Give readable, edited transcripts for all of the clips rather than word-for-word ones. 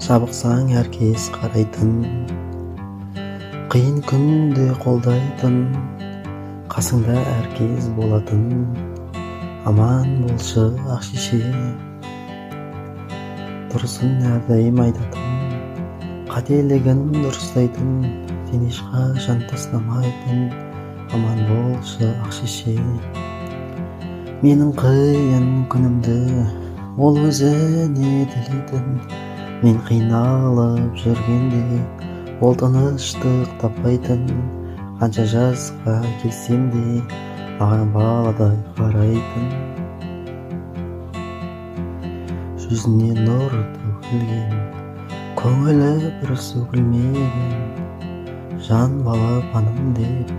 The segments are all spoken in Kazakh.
Жабықсаң әркез қарайтын, қиын күнде қолдайтын, қасыңда әркез болатын, аман болшы ақ шеше. Дұрысын әрдайым айтатын, қателігін дұрыстайтын, сен ешқашан тастамайтын, аман болшы ақ шеше. Менің қиын күнімді ол өзіне тілейтін, мен қиналып жүргенде ол тыныштық таппайтын, қанша жасқа келсем де маған баладай қарайтын. Жүзіне нұр төгілген, көңілі бір сөгілмеген, жан балапаным деп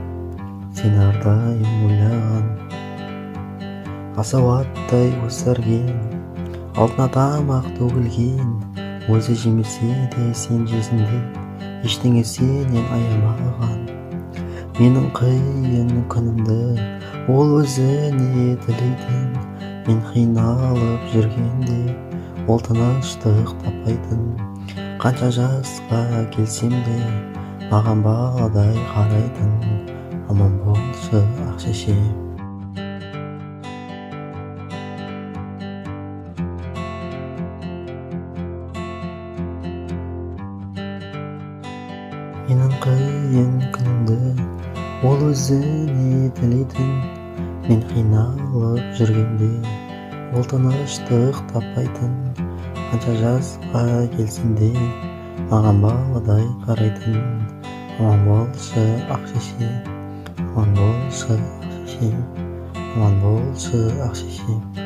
сен әрдайым ойлаған. Асау аттай өсірген, алтын тамақ төгілген, өзі жемесе де сен жесін деп, ештеңе сенен аямаған. Менің қиын күнімді ол өзіне тілейтін, мен қиналып жүргенде ол тыныштық таппайтын, қанша жасқа келсем де маған баладай қарайтын, аман болшы ақ шеше. Менің қиын күнімді ол өзіне тілейтін, мен қиналып жүргенде ол тыныштық таппайтын, қанша жасқа келсем де маған баладай қарайтын, аман болшы ақ шеше, аман болшы ақ шеше, аман болшы ақ шеше.